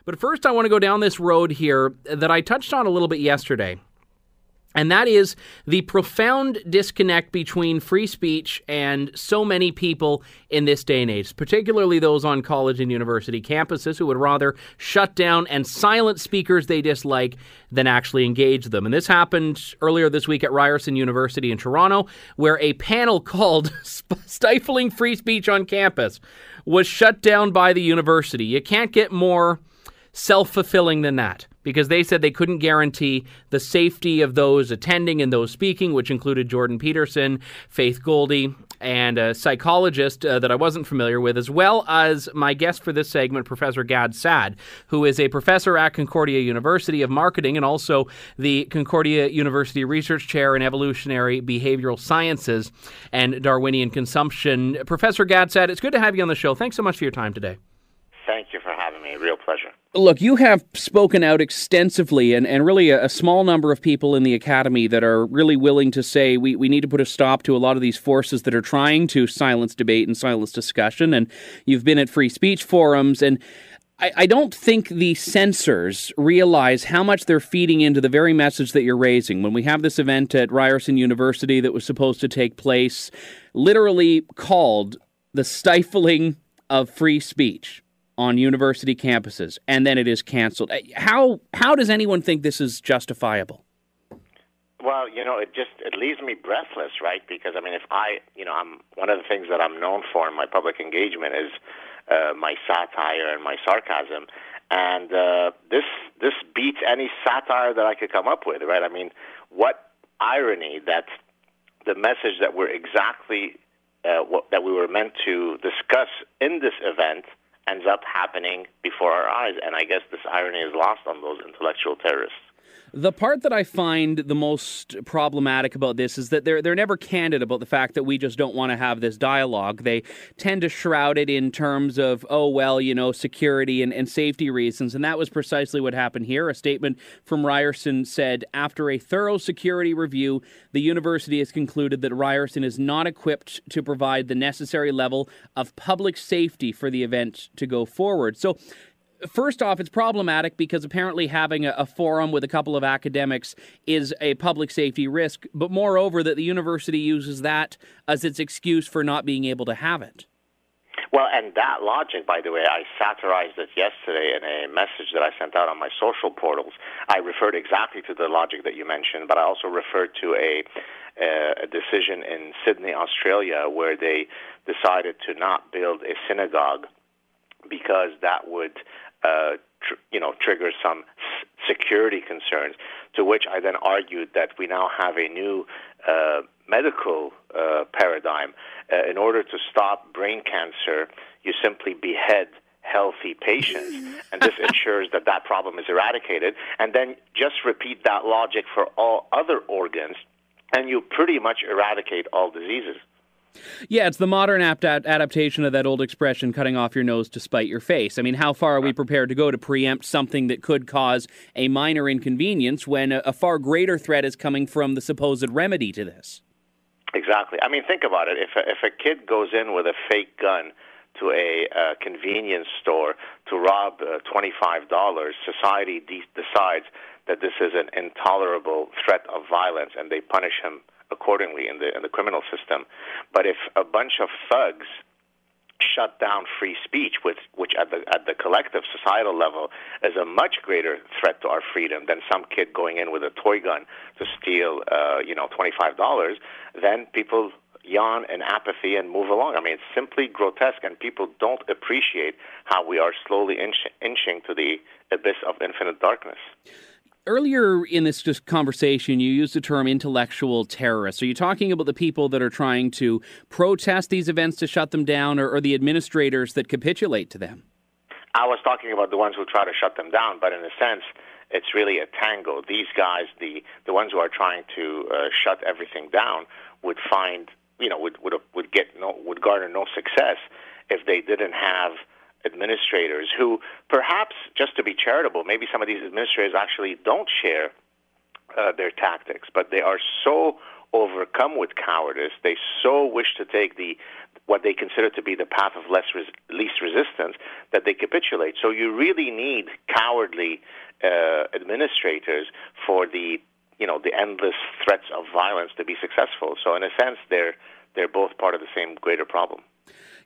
But first, I want to go down this road here that I touched on a little bit yesterday. And that is the profound disconnect between free speech and so many people in this day and age, particularly those on college and university campuses who would rather shut down and silence speakers they dislike than actually engage them. And this happened earlier this week at Ryerson University in Toronto, where a panel called Stifling Free Speech on Campus was shut down by the university. You can't get more self-fulfilling than that, because they said they couldn't guarantee the safety of those attending and those speaking, which included Jordan Peterson, Faith Goldie, and a psychologist that I wasn't familiar with, as well as my guest for this segment, Professor Saad, who is a professor at Concordia University of Marketing and also the Concordia University Research Chair in Evolutionary Behavioral Sciences and Darwinian Consumption. Professor Saad, it's good to have you on the show. Thanks so much for your time today. Thank you for having me. Real pleasure. Look, you have spoken out extensively, and really a small number of people in the academy that are really willing to say we need to put a stop to a lot of these forces that are trying to silence debate and silence discussion. And you've been at free speech forums, and I don't think the censors realize how much they're feeding into the very message that you're raising. When we have this event at Ryerson University that was supposed to take place, literally called the stifling of free speech on university campuses, and then it is canceled. How does anyone think this is justifiable? Well, it leaves me breathless, right? Because, I mean, I'm one of the things that I'm known for in my public engagement is my satire and my sarcasm. And this beats any satire that I could come up with, right? I mean, what irony that the message that that we were meant to discuss in this event ends up happening before our eyes. And I guess this irony is lost on those intellectual terrorists. The part that I find the most problematic about this is that they're never candid about the fact that we just don't want to have this dialogue. They tend to shroud it in terms of, security and safety reasons. And that was precisely what happened here. A statement from Ryerson said, after a thorough security review, the university has concluded that Ryerson is not equipped to provide the necessary level of public safety for the event to go forward. So, first off, it's problematic because apparently having a forum with a couple of academics is a public safety risk, but moreover that the university uses that as its excuse for not being able to have it. Well, and that logic, by the way, I satirized it yesterday in a message that I sent out on my social portals. I referred exactly to the logic that you mentioned, but I also referred to a decision in Sydney, Australia, where they decided to not build a synagogue because that would trigger some security concerns, to which I then argued that we now have a new medical paradigm. In order to stop brain cancer, you simply behead healthy patients, and this ensures that problem is eradicated, and then just repeat that logic for all other organs, and you pretty much eradicate all diseases. Yeah, it's the modern adaptation of that old expression, cutting off your nose to spite your face. I mean, how far are we prepared to go to preempt something that could cause a minor inconvenience when a far greater threat is coming from the supposed remedy to this? Exactly. I mean, think about it. If a kid goes in with a fake gun to a convenience store to rob $25, society decides that this is an intolerable threat of violence, and they punish him accordingly in the criminal system. But if a bunch of thugs shut down free speech, which at the collective societal level is a much greater threat to our freedom than some kid going in with a toy gun to steal $25, then people yawn in apathy and move along. I mean, it's simply grotesque, and people don't appreciate how we are slowly inching to the abyss of infinite darkness. Earlier in this conversation, you used the term intellectual terrorists. Are you talking about the people that are trying to protest these events to shut them down, or the administrators that capitulate to them? I was talking about the ones who try to shut them down, but in a sense, it's really a tango. These guys, the ones who are trying to shut everything down, would find, would garner no success if they didn't have administrators who, perhaps just to be charitable, maybe some of these administrators actually don't share their tactics, but they are so overcome with cowardice. They so wish to take what they consider to be the path of least resistance that they capitulate. So you really need cowardly administrators for the endless threats of violence to be successful. So in a sense, they're both part of the same greater problem.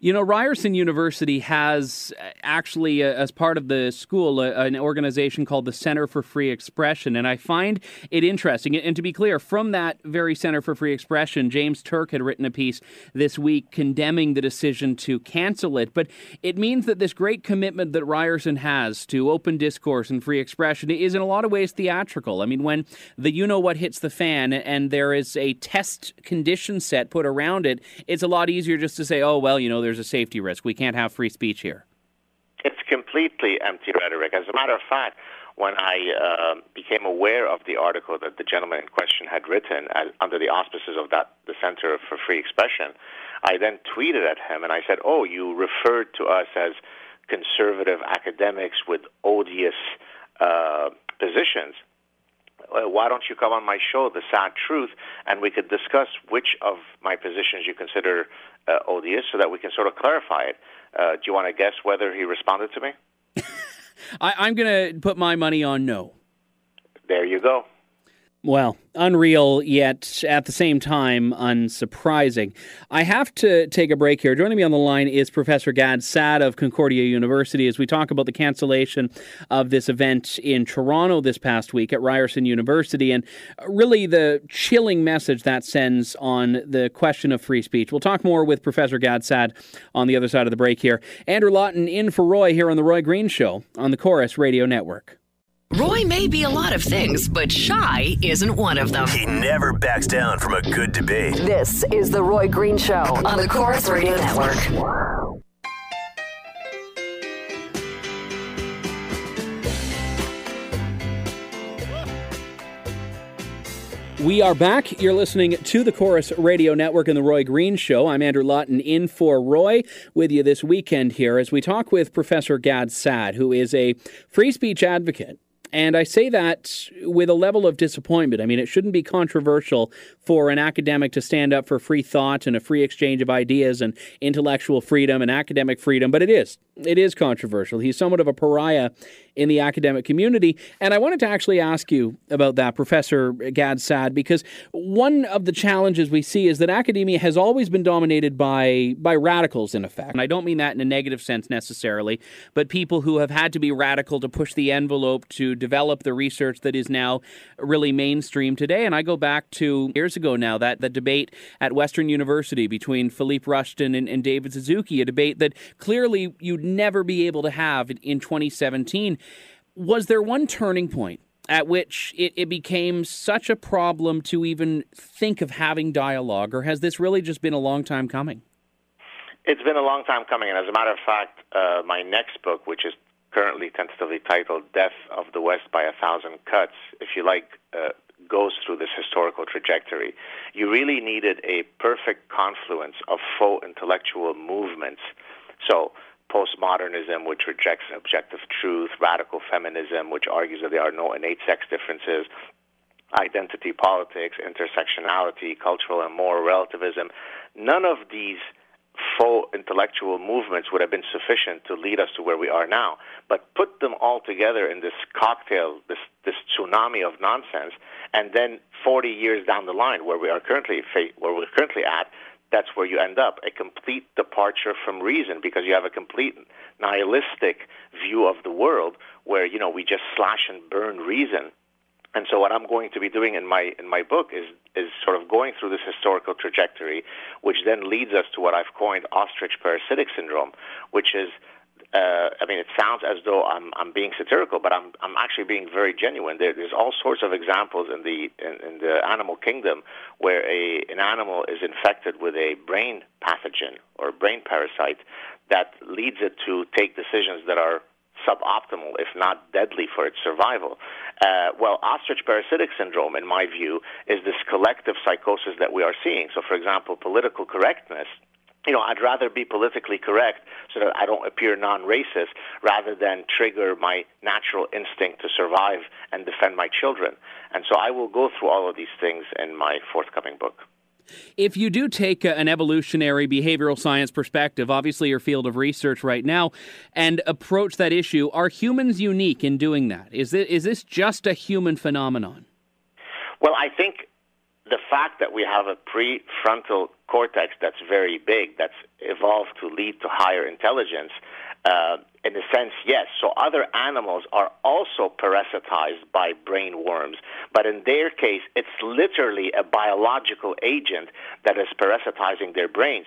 Ryerson University has actually, as part of the school, an organization called the Center for Free Expression, and I find it interesting. And to be clear, from that very Center for Free Expression, James Turk had written a piece this week condemning the decision to cancel it, but it means that this great commitment that Ryerson has to open discourse and free expression is in a lot of ways theatrical. I mean, when the you-know-what hits the fan and there is a test condition set put around it, it's a lot easier just to say, oh, well, there's a safety risk. We can't have free speech here. It's completely empty rhetoric. As a matter of fact, when I became aware of the article that the gentleman in question had written under the auspices of the Center for Free Expression, I then tweeted at him and I said, oh, you referred to us as conservative academics with odious positions. Why don't you come on my show, The Sad Truth, and we could discuss which of my positions you consider odious so that we can sort of clarify it. Do you want to guess whether he responded to me? I'm going to put my money on no. There you go. Well, unreal, yet at the same time unsurprising. I have to take a break here. Joining me on the line is Professor Gad Saad of Concordia University as we talk about the cancellation of this event in Toronto this past week at Ryerson University and really the chilling message that sends on the question of free speech. We'll talk more with Professor Gad Saad on the other side of the break here. Andrew Lawton in for Roy here on The Roy Green Show on the Chorus Radio Network. Roy may be a lot of things, but shy isn't one of them. He never backs down from a good debate. This is The Roy Green Show on the Chorus Radio Network. We are back. You're listening to the Chorus Radio Network and the Roy Green Show. I'm Andrew Lawton in for Roy with you this weekend here as we talk with Professor Gad Saad, who is a free speech advocate. And I say that with a level of disappointment. I mean, it shouldn't be controversial for an academic to stand up for free thought and a free exchange of ideas and intellectual freedom and academic freedom, but it is. It is controversial. He's somewhat of a pariah in the academic community. And I wanted to actually ask you about that, Professor Gad Saad, because one of the challenges we see is that academia has always been dominated by radicals, in effect. And I don't mean that in a negative sense necessarily, but people who have had to be radical to push the envelope to develop the research that is now really mainstream today. And I go back to years ago now, that the debate at Western University between Philippe Rushton and David Suzuki, a debate that clearly you'd never be able to have in 2017. Was there one turning point at which it became such a problem to even think of having dialogue, or has this really just been a long time coming? It's been a long time coming, and as a matter of fact, my next book, which is currently tentatively titled Death of the West by 1,000 Cuts, if you like, goes through this historical trajectory. You really needed a perfect confluence of faux intellectual movements. So postmodernism, which rejects objective truth, radical feminism, which argues that there are no innate sex differences, identity politics, intersectionality, cultural and moral relativism. None of these faux intellectual movements would have been sufficient to lead us to where we are now. But put them all together in this cocktail, this tsunami of nonsense, and then 40 years down the line, where we're currently at, that's where you end up, a complete departure from reason, because you have a complete nihilistic view of the world where, we just slash and burn reason. And so what I'm going to be doing in my book is sort of going through this historical trajectory, which then leads us to what I've coined ostrich parasitic syndrome, which is, it sounds as though I'm being satirical, but I'm actually being very genuine. There's all sorts of examples in the animal kingdom where an animal is infected with a brain pathogen or brain parasite that leads it to take decisions that are suboptimal, if not deadly, for its survival. Ostrich parasitic syndrome, in my view, is this collective psychosis that we are seeing. So, for example, political correctness I'd rather be politically correct so that I don't appear non-racist rather than trigger my natural instinct to survive and defend my children. And so I will go through all of these things in my forthcoming book. If you do take an evolutionary behavioral science perspective, obviously your field of research right now, and approach that issue, are humans unique in doing that? Is this just a human phenomenon? Well, I think the fact that we have a prefrontal cortex that's very big, that's evolved to lead to higher intelligence, in a sense, yes. So other animals are also parasitized by brain worms, but in their case, it's literally a biological agent that is parasitizing their brains.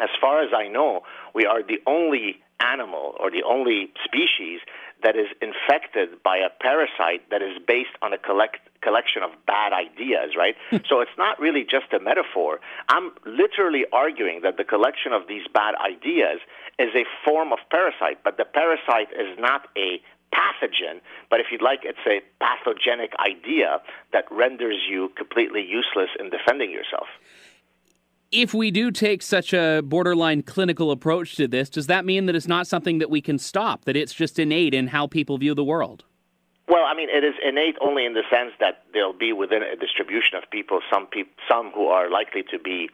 As far as I know, we are the only animal or the only species that is infected by a parasite that is based on a collection of bad ideas, right? So it's not really just a metaphor. I'm literally arguing that the collection of these bad ideas is a form of parasite, but the parasite is not a pathogen, but if you'd like, it's a pathogenic idea that renders you completely useless in defending yourself. If we do take such a borderline clinical approach to this, does that mean that it's not something that we can stop, that it's just innate in how people view the world? Well, I mean, it is innate only in the sense that there'll be within a distribution of people, some who are likely to be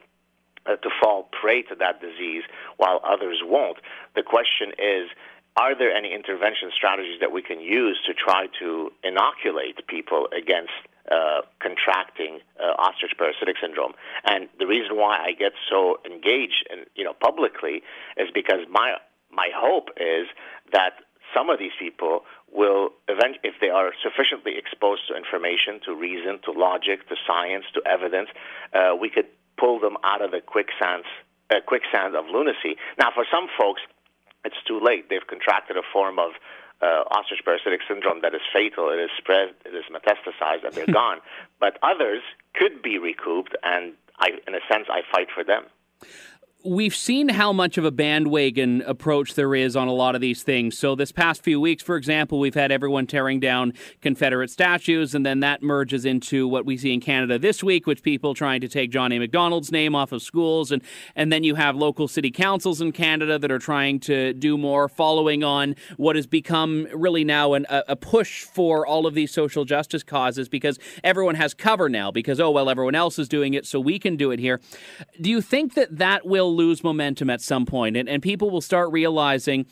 to fall prey to that disease, while others won't. The question is, are there any intervention strategies that we can use to try to inoculate people against contracting ostrich parasitic syndrome? And the reason why I get so engaged, publicly, is because my hope is that some of these people will if they are sufficiently exposed to information, to reason, to logic, to science, to evidence, we could pull them out of the quicksand of lunacy. Now, for some folks, it's too late. They've contracted a form of ostrich parasitic syndrome that is fatal. It is spread, it is metastasized, and they're gone. But others could be recouped, and in a sense, I fight for them. We've seen how much of a bandwagon approach there is on a lot of these things. So this past few weeks, for example, we've had everyone tearing down Confederate statues, and then that merges into what we see in Canada this week, which people trying to take John A. Macdonald's name off of schools. And then you have local city councils in Canada that are trying to do more, following on what has become really now a push for all of these social justice causes, because everyone has cover now, because, everyone else is doing it, so we can do it here. Do you think that will lose momentum at some point, and people will start realizing,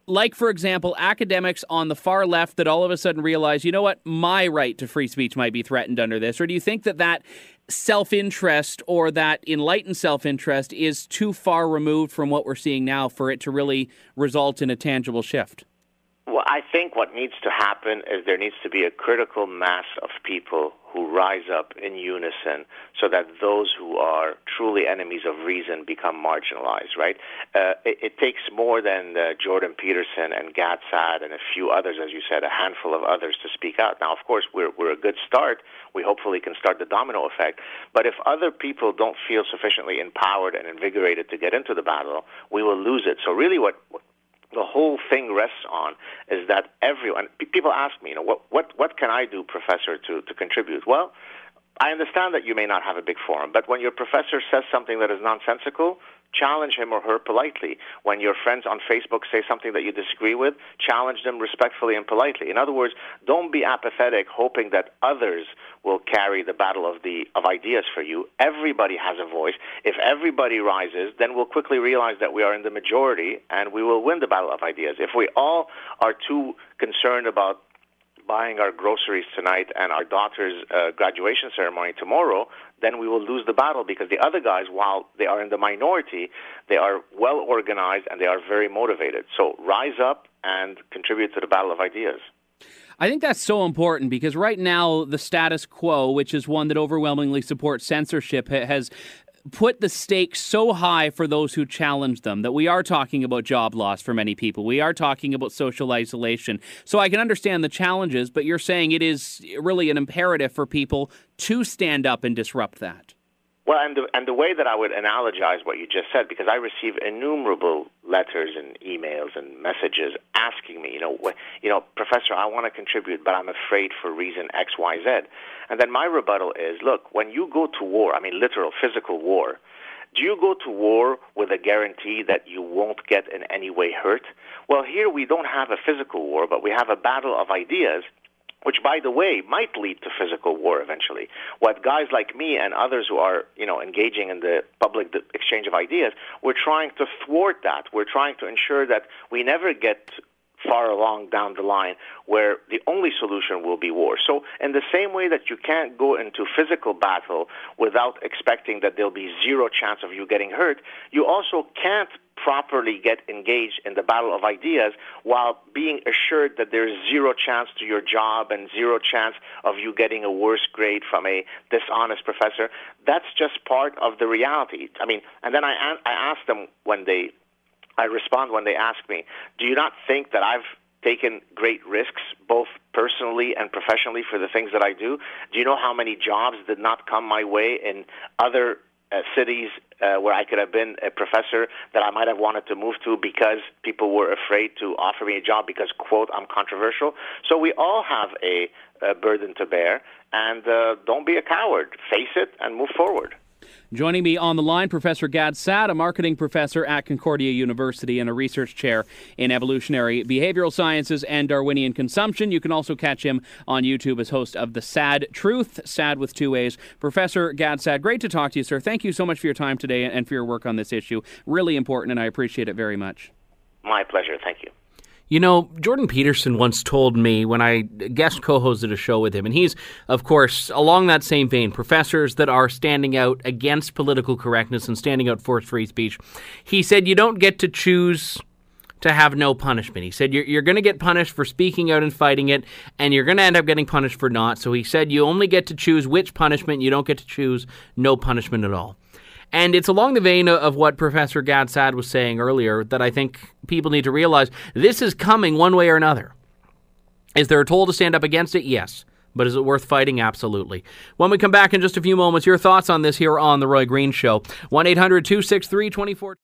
like, for example, academics on the far left that all of a sudden realize, you know what, my right to free speech might be threatened under this? Or do you think that self-interest or that enlightened self-interest is too far removed from what we're seeing now for it to really result in a tangible shift? Well, I think what needs to happen is there needs to be a critical mass of people who rise up in unison so that those who are truly enemies of reason become marginalized, right? It takes more than Jordan Peterson and Gad Saad and a few others, as you said, a handful of others to speak out. Now, of course, we're a good start. We hopefully can start the domino effect. But if other people don't feel sufficiently empowered and invigorated to get into the battle, we will lose it. So really what the whole thing rests on is that everyone, people ask me, what can I do, Professor, to contribute? Well, I understand that you may not have a big forum, but when your professor says something that is nonsensical, challenge him or her politely. When your friends on Facebook say something that you disagree with, challenge them respectfully and politely. In other words, don't be apathetic, hoping that others will carry the battle of ideas for you. Everybody has a voice. If everybody rises, then we'll quickly realize that we are in the majority and we will win the battle of ideas. If we all are too concerned about buying our groceries tonight and our daughter's graduation ceremony tomorrow, then we will lose the battle, because the other guys, while they are in the minority, they are well organized and they are very motivated. So rise up and contribute to the battle of ideas. I think that's so important, because right now the status quo, which is one that overwhelmingly supports censorship, has put the stakes so high for those who challenge them that we are talking about job loss for many people. We are talking about social isolation. So I can understand the challenges, but you're saying it is really an imperative for people to stand up and disrupt that. Well, and the way that I would analogize what you just said, because I receive innumerable letters and emails and messages asking me, Professor, I want to contribute, but I'm afraid for reason X, Y, Z. And then my rebuttal is, look, when you go to war, I mean literal physical war, do you go to war with a guarantee that you won't get in any way hurt? Well, here we don't have a physical war, but we have a battle of ideas, which, by the way, might lead to physical war eventually. What guys like me and others who are, engaging in the public exchange of ideas, we're trying to thwart that. We're trying to ensure that we never get far along down the line where the only solution will be war. So in the same way that you can't go into physical battle without expecting that there'll be zero chance of you getting hurt, you also can't properly get engaged in the battle of ideas while being assured that there's zero chance to your job and zero chance of you getting a worse grade from a dishonest professor. That's just part of the reality. And then I ask them I respond when they ask me, do you not think that I've taken great risks, both personally and professionally, for the things that I do? Do you know how many jobs did not come my way in other cities where I could have been a professor that I might have wanted to move to because people were afraid to offer me a job because, quote, I'm controversial? So we all have a burden to bear, and don't be a coward. Face it and move forward. Joining me on the line, Professor Gad Saad, a marketing professor at Concordia University and a research chair in evolutionary behavioral sciences and Darwinian consumption. You can also catch him on YouTube as host of The Saad Truth, Saad with 2 A's. Professor Gad Saad, great to talk to you, sir. Thank you so much for your time today and for your work on this issue. Really important, and I appreciate it very much. My pleasure. Thank you. Jordan Peterson once told me when I guest co-hosted a show with him, and he's, of course, along that same vein, professors that are standing out against political correctness and standing out for free speech. He said you don't get to choose to have no punishment. He said you're going to get punished for speaking out and fighting it, and you're going to end up getting punished for not. So he said you only get to choose which punishment. You don't get to choose no punishment at all. And it's along the vein of what Professor Gad Saad was saying earlier that I think people need to realize this is coming one way or another. Is there a toll to stand up against it? Yes. But is it worth fighting? Absolutely. When we come back in just a few moments, your thoughts on this here on The Roy Green Show. 1-800-263-24...